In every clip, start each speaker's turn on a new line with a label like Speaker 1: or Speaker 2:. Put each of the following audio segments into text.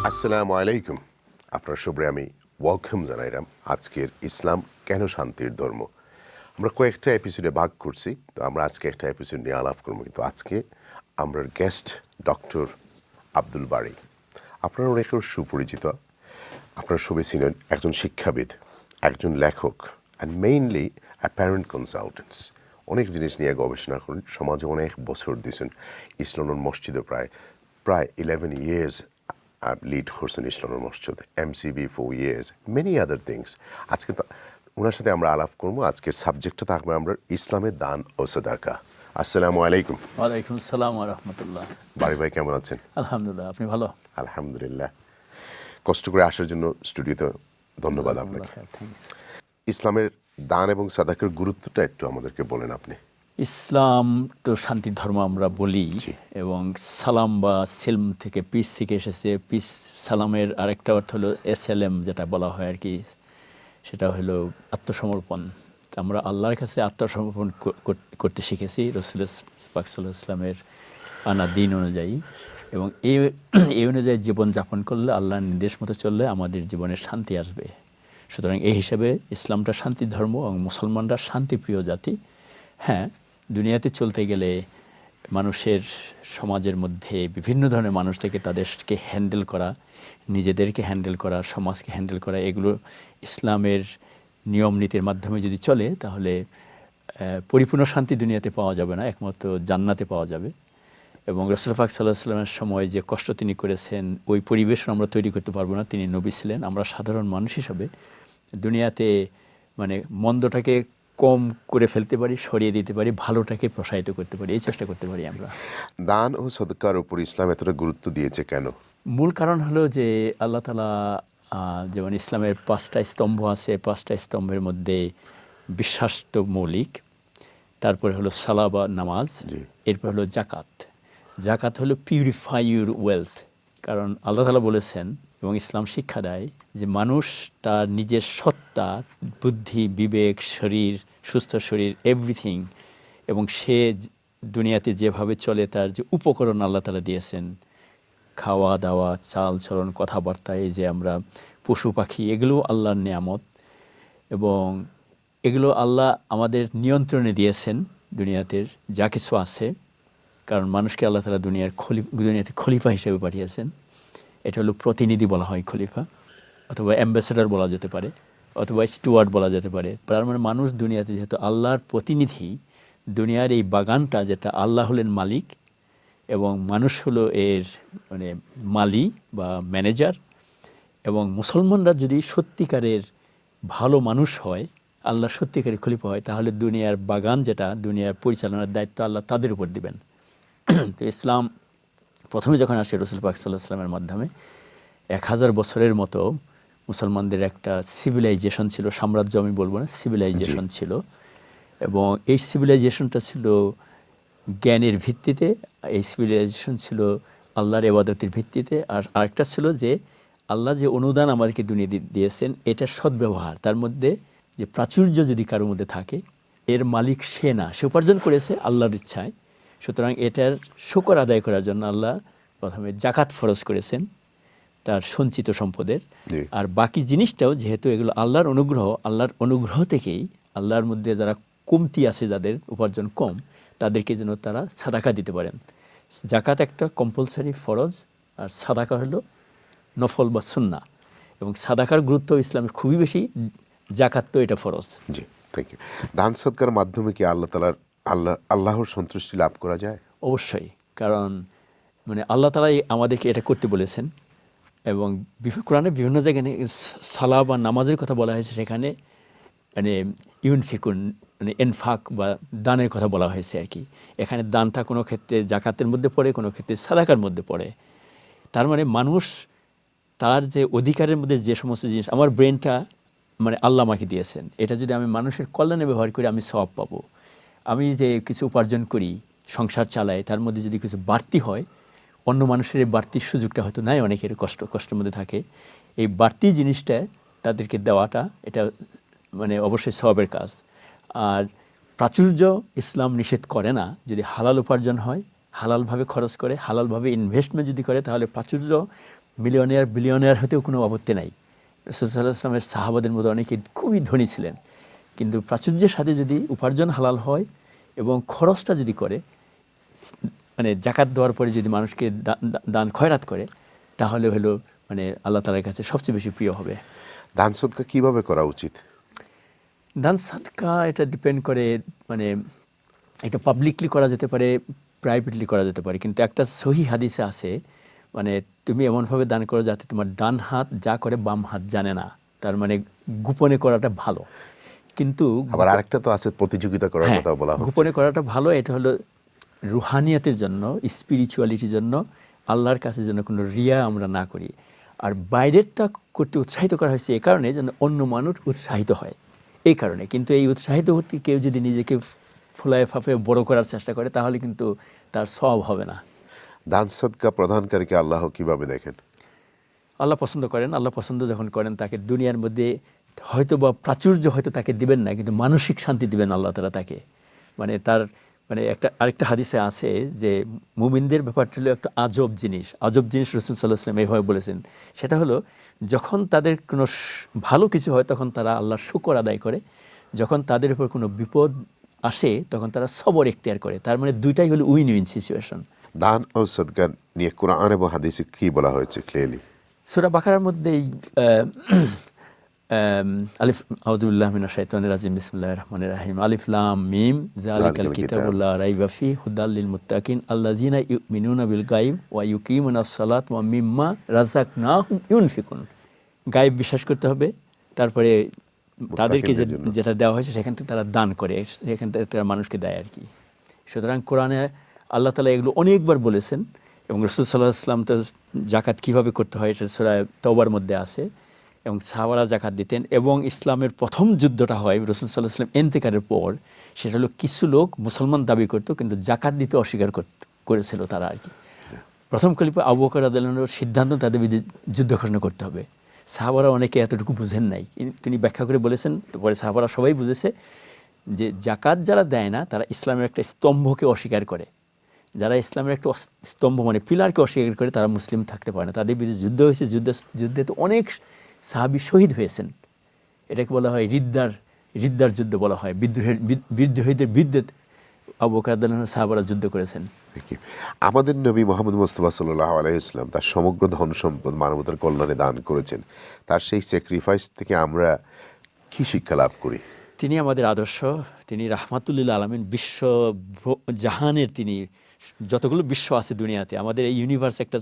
Speaker 1: আসসালামু আলাইকুম। আপনার সবাই আমি ওয়েলকাম জানাইলাম আজকের ইসলাম কেন শান্তির ধর্ম। আমরা কয়েকটা এপিসোডে ভাগ করছি, তো আমরা আজকে একটা এপিসোড নিয়ে আলাপ করবো। কিন্তু আজকে আমরা গেস্ট ডক্টর আব্দুল বারী। আপনারা অনেকের সুপরিচিত, আপনারা সবাই ছিলেন একজন শিক্ষাবিদ, একজন লেখক অ্যান্ড মেইনলি অ্যাপারেন্ট কনসালটেন্টস। অনেক জিনিস নিয়ে গবেষণা করেন, সমাজে অনেক বছর দিয়েছেন। ইসলামের মসজিদে প্রায় 11 years লিড করছেন ইসলামের মসজিদ, MCB 4 years, many other things. আজকে ওনার সাথে আমরা আলাপ করবো। আজকের সাবজেক্টটা থাকবে আমরা ইসলামের দান ও সাদাকা। আসসালামু আলাইকুম।
Speaker 2: ওয়ালাইকুম আসসালাম ওয়া রাহমাতুল্লাহ।
Speaker 1: বারী ভাই কেমন আছেন?
Speaker 2: আলহামদুলিল্লাহ, আপনি ভালো?
Speaker 1: আলহামদুলিল্লাহ। কষ্ট করে আসার জন্য স্টুডিওতে ধন্যবাদ আপনাকে। ইসলামের দান এবং সাদাকার গুরুত্বটা একটু আমাদেরকে বলেন আপনি।
Speaker 2: ইসলাম তো শান্তির ধর্ম আমরা বলি, এবং সালাম বা সিলম থেকে পিস থেকে এসেছে। পিস সালামের আরেকটা অর্থ হলো SLM, যেটা বলা হয় আর কি, সেটা হলো আত্মসমর্পণ। আমরা আল্লাহর কাছে আত্মসমর্পণ করতে শিখেছি রাসূল পাক সাল্লাল্লাহু আলাইহি ওয়াসাল্লামের আনা দিন অনুযায়ী, এবং এই অনুযায়ী জীবনযাপন করলে, আল্লাহর নির্দেশ মতো চললে আমাদের জীবনে শান্তি আসবে। সুতরাং এই হিসাবে ইসলামটা শান্তির ধর্ম এবং মুসলমানরা শান্তিপ্রিয় জাতি। হ্যাঁ, দুনিয়াতে চলতে গেলে মানুষের সমাজের মধ্যে বিভিন্ন ধরনের মানুষ থেকে তাদেরকে হ্যান্ডেল করা, নিজেদেরকে হ্যান্ডেল করা, সমাজকে হ্যান্ডেল করা, এগুলো ইসলামের নিয়ম নীতির মাধ্যমে যদি চলে তাহলে পরিপূর্ণ শান্তি দুনিয়াতে পাওয়া যাবে না, একমাত্র জান্নাতে পাওয়া যাবে। এবং রাসূল পাক সাল্লাল্লাহু আলাইহি ওয়াসাল্লামের সময় যে কষ্ট তিনি করেছেন, ওই পরিবেশ আমরা তৈরি করতে পারবো না। তিনি নবী ছিলেন। আমরা সাধারণ মানুষ হিসাবে দুনিয়াতে মানে মন্দটাকে কম করে ফেলতে পারি, সরিয়ে দিতে পারি, ভালোটাকে প্রসারিত করতে পারি, এই চেষ্টা করতে পারি আমরা।
Speaker 1: দান ও সাদাকার উপর ইসলাম এতটা গুরুত্ব দিয়েছে কেন?
Speaker 2: মূল কারণ হলো যে আল্লাহ তাআলা যেমন ইসলামের 5টা স্তম্ভ আছে, 5টা স্তম্ভের মধ্যে বিশ্বাস তো মৌলিক, তারপরে হলো সালাহ বা নামাজ, এরপর হলো জাকাত। জাকাত হলো পিউরিফাই ইউর ওয়েলথ। কারণ আল্লাহ তাআলা বলেছেন এবং ইসলাম শিক্ষা দেয় যে মানুষ তার নিজের সত্তা, বুদ্ধি, বিবেক, শরীর, সুস্থ শরীর, এভরিথিং, এবং সে দুনিয়াতে যেভাবে চলে তার যে উপকরণ আল্লাহ তাআলা দিয়েছেন, খাওয়া দাওয়া, চাল চলন, কথাবার্তা, এই যে আমরা পশু পাখি, এগুলো আল্লাহর নেয়ামত, এবং এগুলো আল্লাহ আমাদের নিয়ন্ত্রণে দিয়েছেন দুনিয়াতে যা কিছু আছে। কারণ মানুষকে আল্লাহ তাআলা দুনিয়াতে খলিফা হিসেবে পাঠিয়েছেন। এটা হলো প্রতিনিধি বলা হয় খলিফা, অথবা অ্যাম্বাসেডর বলা যেতে পারে, অথবা স্টুয়ার্ড বলা যেতে পারে। তার মানে মানুষ দুনিয়াতে যেহেতু আল্লাহর প্রতিনিধি, দুনিয়ার এই বাগানটা যেটা আল্লাহ হলেন মালিক এবং মানুষ হলো এর মানে মালি বা ম্যানেজার। এবং মুসলমানরা যদি সত্যিকারের ভালো মানুষ হয়, আল্লাহ সত্যিকারের খলিফা হয়, তাহলে দুনিয়ার বাগান যেটা, দুনিয়ার পরিচালনার দায়িত্ব আল্লাহ তাদের উপর দিবেন। তো ইসলাম প্রথমে যখন আসে রাসূল পাক সাল্লাল্লাহু আলাইহি ওয়াসাল্লামের মাধ্যমে, 1000 বছরের মতো মুসলমানদের একটা সিভিলাইজেশন ছিল, সাম্রাজ্য আমি বলবো না, সিভিলাইজেশন ছিল। এবং এই সিভিলাইজেশনটা ছিল জ্ঞানের ভিত্তিতে, এই সিভিলাইজেশন ছিল আল্লাহর ইবাদতের ভিত্তিতে। আর আরেকটা ছিল যে আল্লাহ যে অনুদান আমাদেরকে দুনিয়া দিয়েছেন, এটার সদ্ব্যবহার। তার মধ্যে যে প্রাচুর্য যদি কারোর মধ্যে থাকে, এর মালিক সে না, সে উপার্জন করেছে আল্লাহর ইচ্ছায়। সুতরাং এটার শুকর আদায় করার জন্য আল্লাহ প্রথমে জাকাত ফরজ করেছেন তার সঞ্চিত সম্পদের। আর বাকি জিনিসটাও যেহেতু এগুলো আল্লাহর অনুগ্রহ থেকেই, আল্লাহর মধ্যে যারা কমতি আছে, যাদের উপার্জন কম, তাদেরকে যেন তারা সাদাকা দিতে পারেন। জাকাত একটা কম্পালসারি ফরজ, আর সাদাকা হলো নফল বা সুন্নাহ। এবং সাদাকার গুরুত্ব ইসলামে খুবই বেশি, জাকাত তো এটা ফরজ।
Speaker 1: জি, থ্যাংক ইউ। দান সদকার মাধ্যমে কি আল্লাহর সন্তুষ্টি লাভ করা যায়?
Speaker 2: অবশ্যই, কারণ মানে আল্লাহ তাআলাই আমাদেরকে এটা করতে বলেছেন। এবং কোরআনে বিভিন্ন জায়গায় সালাহ বা নামাজের কথা বলা হয়েছে, সেখানে মানে ইউনফিকুন মানে এনফাক বা দানের কথা বলা হয়েছে আর কি। এখানে দানটা কোনো ক্ষেত্রে জাকাতের মধ্যে পড়ে, কোনো ক্ষেত্রে সাদাকার মধ্যে পড়ে। তার মানে মানুষ তার যে অধিকারের মধ্যে যে সমস্ত জিনিস, আমার ব্রেনটা মানে আল্লাহ আমাকে দিয়েছেন, এটা যদি আমি মানুষের কল্যাণে ব্যবহার করি আমি সওয়াব পাবো। আমি যে কিছু উপার্জন করি, সংসার চালাই, তার মধ্যে যদি কিছু বাড়তি হয়, অন্য মানুষের এই বাড়তির সুযোগটা হয়তো নাই, অনেকের কষ্টের মধ্যে থাকে, এই বাড়তি জিনিসটা তাদেরকে দেওয়াটা এটা মানে অবশ্যই সওয়াবের কাজ। আর প্রাচুর্য ইসলাম নিষেধ করে না, যদি হালাল উপার্জন হয়, হালালভাবে খরচ করে, হালালভাবে ইনভেস্টমেন্ট যদি করে, তাহলে প্রাচুর্য মিলিয়নিয়ার বিলিয়নিয়ার হতেও কোনো আপত্তি নাই। রাসূল সাল্লাল্লাহু আলাইহি ওয়াসাল্লামের সাহাবাদের মধ্যে অনেকে খুবই ধনী ছিলেন, কিন্তু প্রাচুর্যের সাথে যদি উপার্জন হালাল হয় এবং খরচটা যদি করে, মানে জাকাত দেওয়ার পরে যদি মানুষকে দান খয়রাত করে, তাহলে হলো মানে আল্লাহ তাআলার কাছে সবচেয়ে বেশি প্রিয় হবে।
Speaker 1: দান সদকা কিভাবে করা উচিত?
Speaker 2: দান সাদকা এটা ডিপেন্ড করে, মানে এটা পাবলিকলি করা যেতে পারে, প্রাইভেটলি করা যেতে পারে, কিন্তু একটা সহিহ হাদিসে আছে মানে তুমি এমনভাবে দান করো যাতে তোমার ডান হাত যা করে বাম হাত জানে না, তার মানে গোপনে করাটা ভালো। কিন্তু
Speaker 1: আবার আরেকটা তো আছে প্রতিযোগিতা করার
Speaker 2: হ্যাঁ,
Speaker 1: কথা বলা হচ্ছে।
Speaker 2: গোপনে করাটা ভালো, এটা হলো রুহানিয়াতের জন্য, স্পিরিচুয়ালিটির জন্য, আল্লাহর কাছে যেন কোনো রিয়া আমরা না করি। আর বাইরেরটা করতে উৎসাহিত করা হয়েছে এই কারণে যেন অন্য মানুষ উৎসাহিত হয়, এই কারণে। কিন্তু এই উৎসাহিত হতে কেউ যদি নিজেকে ফুলায় ফাঁপে বড় করার চেষ্টা করে, তাহলে কিন্তু তার সওয়াব হবে না।
Speaker 1: দান সদকা প্রদানকারীকে আল্লাহ কিভাবে দেখেন?
Speaker 2: আল্লাহ পছন্দ করেন। আল্লাহ পছন্দ যখন করেন, তাকে দুনিয়ার মধ্যে হয়তো বা প্রাচুর্য হয়তো তাকে দিবেন না, কিন্তু মানসিক শান্তি দিবেন আল্লাহ তাআলা তাকে। মানে তার মানে আরেকটা হাদিসে আছে যে মুমিনদের ব্যাপারটা হলো একটা আজব জিনিস। আজব জিনিস রাসূল সাল্লাল্লাহু আলাইহি ওয়াসাল্লাম এইভাবে বলেছেন। সেটা হলো যখন তাদের কোনো ভালো কিছু হয় তখন তারা আল্লাহর শুকর আদায় করে, যখন তাদের উপর কোনো বিপদ আসে তখন তারা সবর এখতিয়ার করে। তার মানে দুইটাই হলো উইন উইন সিচুয়েশন।
Speaker 1: দান ও সদকা নিয়ে কোরআন এবং হাদিসে কি বলা হয়েছে ক্লিয়ারলি?
Speaker 2: সূরা বাকারার মধ্যে আলিফ আউযু বিল্লাহি মিনাশ শাইতানির রাজিম বিসমিল্লাহির রহমানির রহিম আলিফ লাম মিম যালিকাল কিতাবু লা রাইবা ফিহি হুদাল লিল মুত্তাকিন আল্লাযীনা ইউমিনুনা বিল গায়ব ওয়া ইউকিমুনাস সালাত ওয়া মিম্মা রাযাকনাহুম ইউনফিকুন। গায়েব বিশ্বাস করতে হবে, তারপরে তাদেরকে যেটা দেওয়া হয়েছে সেখান থেকে তারা দান করে, সেখান থেকে তারা মানুষকে দেয় আর কি। সুতরাং কোরআনে আল্লাহ তাআলা এগুলো অনেকবার বলেছেন, এবং রাসূল সাল্লাল্লাহু আলাইহি ওয়াসাল্লাম তো জাকাত কীভাবে করতে হয় এটা সূরা তাওবার মধ্যে আছে, এবং সাহাবারা জাকাত দিতেন। এবং ইসলামের প্রথম যুদ্ধটা হয় রাসূল সাল্লাল্লাহু আলাইহি ওয়াসাল্লাম ইন্তেকালের পর। সেটা হলো কিছু লোক মুসলমান দাবি করত, কিন্তু জাকাত দিতে অস্বীকার করেছিল তারা আর কি। প্রথম খলিফা আবু বকর রাদিয়াল্লাহু আনহুর সিদ্ধান্ত তাদের বিরুদ্ধে যুদ্ধ ঘোষণা করতে হবে। সাহাবারা অনেকে এতটুকু বুঝেন নাই, তিনি ব্যাখ্যা করে বলেছেন। পরে সাহাবারা সবাই বুঝেছে যে জাকাত যারা দেয় না তারা ইসলামের একটা স্তম্ভকে অস্বীকার করে। যারা ইসলামের একটা স্তম্ভ মানে পিলারকে অস্বীকার করে তারা মুসলিম থাকতে পারে না। তাদের বিরুদ্ধে যুদ্ধ হয়েছে, যুদ্ধে তো অনেক সাহাবী শহীদ হয়েছেন। এটাকে বলা হয় রিদ্দার যুদ্ধ বলা হয়। বিদ্রোহীদের বিরুদ্ধে আবু বকর রাদিয়াল্লাহু আনহু সাহাবারা যুদ্ধ করেছেন।
Speaker 1: আমাদের নবী মুহাম্মদ মুস্তাফা সাল্লাল্লাহু আলাইহি ওয়াসাল্লাম তার সমগ্র ধন সম্পদ মানবতার কল্যাণে দান করেছেন। তার সেই স্যাক্রিফাইস থেকে আমরা কি শিক্ষা লাভ করি?
Speaker 2: তিনি আমাদের আদর্শ, তিনি রাহমাতুল লিল আলামিন, বিশ্ব জাহানের তিনি, যতগুলো বিশ্ব আছে দুনিয়াতে, আমাদের এই ইউনিভার্স একটা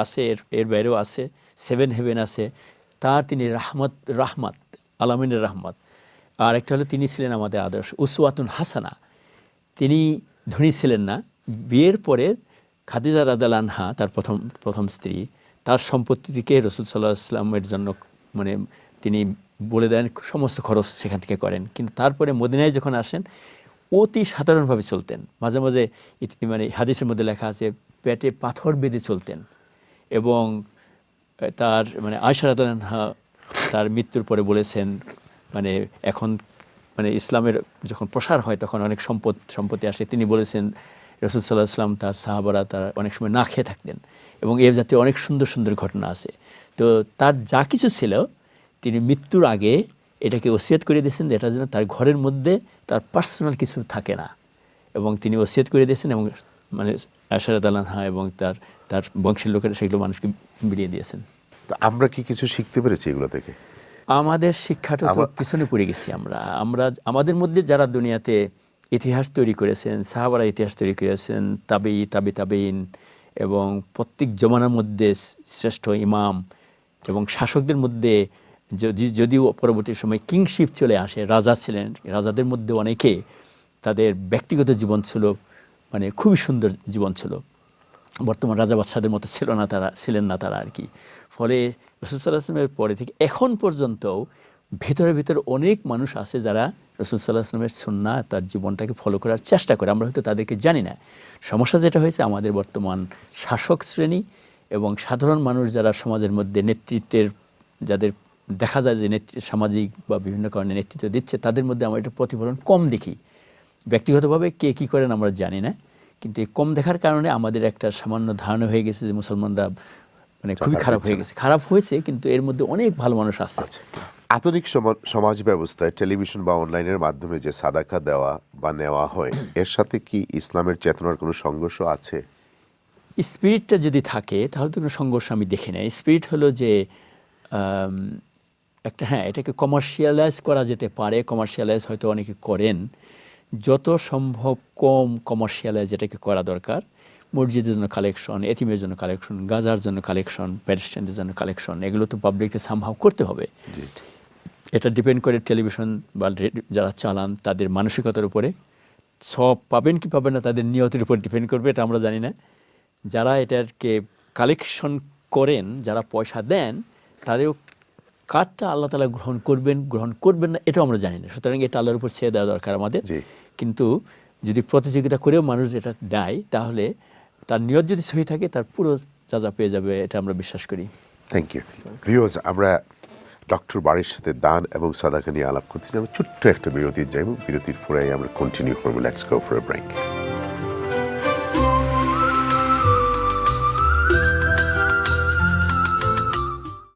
Speaker 2: আছে, এর বাইরেও আছে, 7 হেভেন আছে, তার তিনি রাহমাত আলামিনের রাহমাত। আর একটা হলো তিনি ছিলেন আমাদের আদর্শ, উসওয়াতুন হাসানা। তিনি ধনী ছিলেন না। বিয়ের পরে খাদিজা রাদিয়াল্লাহু আনহা, তার প্রথম স্ত্রী, তার সম্পত্তি থেকে রাসূল সাল্লাল্লাহু আলাইহি ওয়াসাল্লামের জন্য মানে তিনি বলে দেন, সমস্ত খরচ সেখান থেকে করেন। কিন্তু তারপরে মদিনায় যখন আসেন অতি সাধারণভাবে চলতেন। মাঝে মাঝে মানে হাদিসের মধ্যে লেখা আছে পেটে পাথর বেঁধে চলতেন। এবং তার মানে আয়েশা রাদিয়াল্লাহু আনহা তার মৃত্যুর পরে বলেছেন, মানে এখন মানে ইসলামের যখন প্রসার হয় তখন অনেক সম্পত্তি আসে। তিনি বলেছেন রাসূল সাল্লাল্লাহু আলাইহি ওয়াসাল্লাম তার সাহাবারা তারা অনেক সময় না খেয়ে থাকতেন, এবং এর জাতীয় অনেক সুন্দর সুন্দর ঘটনা আছে। তো তার যা কিছু ছিল তিনি মৃত্যুর আগে এটাকে ওসিয়ত করে দিয়েছেন, এটা যেন তার ঘরের মধ্যে তার পার্সোনাল কিছু থাকে না, এবং তিনি ওসিয়ত করে দিয়েছেন। এবং মানে আয়েশা রাদিয়াল্লাহু আনহা এবং তার বংশের লোকেরা সেগুলো মানুষকে বিলিয়ে দিয়েছেন।
Speaker 1: আমরা কি কিছু শিখতে পেরেছি এগুলো থেকে?
Speaker 2: আমাদের শিক্ষাটা তো পিছনে পড়ে গেছি আমরা। আমাদের মধ্যে যারা দুনিয়াতে ইতিহাস তৈরি করেছেন, সাহাবারা ইতিহাস তৈরি করেছেন, তাবেঈন, এবং প্রত্যেক জমানার মধ্যে শ্রেষ্ঠ ইমাম এবং শাসকদের মধ্যে যদিও পরবর্তী সময় কিংশিপ চলে আসে, রাজা ছিলেন, রাজাদের মধ্যে অনেকে তাদের ব্যক্তিগত জীবন ছিল মানে খুবই সুন্দর জীবন ছিল, বর্তমান রাজা বাদশাদের মতো ছিলেন না তারা আর কি। ফলে রাসূল সাল্লাল্লাহু আলাইহি ওয়াসাল্লামের পরে থেকে এখন পর্যন্ত ভিতরে অনেক মানুষ আছে যারা রাসূল সাল্লাল্লাহু আলাইহি ওয়াসাল্লামের সুন্নাহ তার জীবনটাকে ফলো করার চেষ্টা করে। আমরা হয়তো তাদেরকে জানি না। সমস্যা যেটা হয়েছে আমাদের বর্তমান শাসক শ্রেণী এবং সাধারণ মানুষ যারা সমাজের মধ্যে নেতৃত্বের, যাদের দেখা যায় যে সামাজিক বা বিভিন্ন কারণে নেতৃত্ব দিচ্ছে, তাদের মধ্যে আমরা এটা প্রতিফলন কম দেখি। ব্যক্তিগতভাবে কে কী করেন আমরা জানি না, কিন্তু এই কম দেখার কারণে আমাদের একটা সামান্য ধারণা হয়ে গেছে যে মুসলমানরা মানে খুবই
Speaker 1: জাকাত
Speaker 2: খারাপ
Speaker 1: দিচ্ছে
Speaker 2: হয়ে
Speaker 1: না।
Speaker 2: গেছে। খারাপ হয়েছে, কিন্তু এর মধ্যে অনেক ভালো মানুষ আছে।
Speaker 1: আচ্ছা, আধুনিক সমাজ ব্যবস্থায় টেলিভিশন বা অনলাইনের মাধ্যমে যে সাদাকা দেওয়া বা নেওয়া হয়, এর সাথে কি ইসলামের চেতনার কোনো সংঘর্ষ আছে?
Speaker 2: স্পিরিটটা যদি থাকে তাহলে তো কোনো সংঘর্ষ আমি দেখি না। স্পিরিট হলো যে আম, একটা, হ্যাঁ, এটাকে কমার্শিয়ালাইজ করা যেতে পারে, কমার্শিয়ালাইজ হয়তো অনেকে করেন। যত সম্ভব কম কমার্শিয়ালাইজ এটাকে করা দরকার। মসজিদের জন্য কালেকশন, এতিমের জন্য কালেকশন, গাজার জন্য কালেকশন, প্যালেস্টাইনের জন্য কালেকশন, এগুলো তো পাবলিককে সামহাও করতে হবে। এটা ডিপেন্ড করে টেলিভিশন বা যারা চালান তাদের মানসিকতার উপরে। সব পাবেন কি পাবেন না তাদের নিয়তের উপর ডিপেন্ড করবে, এটা আমরা জানি না। যারা এটাকে কালেকশন করেন, যারা পয়সা দেন, তাদেরও কার্ডটা আল্লাহ তাআলা গ্রহণ করবেন না, এটাও আমরা জানি না। সুতরাং এটা আল্লাহর উপর ছেড়ে দেওয়া দরকার আমাদের।
Speaker 1: জি।
Speaker 2: কিন্তু যদি প্রতিযোগিতা করেও মানুষ এটা দেয়, তাহলে তার নিয়ত যদি সহি থাকে তার পুরো যা পেয়ে যাবে, এটা আমরা বিশ্বাস করি।
Speaker 1: Thank you. ভিউয়ার্স, আমরা ডক্টর বারীর সাথে দান এবং সাদাকা নিয়ে আলাপ করতেছি। আমরা ছোট্ট একটা বিরতির যাইব, বিরতির পরে আমরা কন্টিনিউ করবো। Let's go for a break.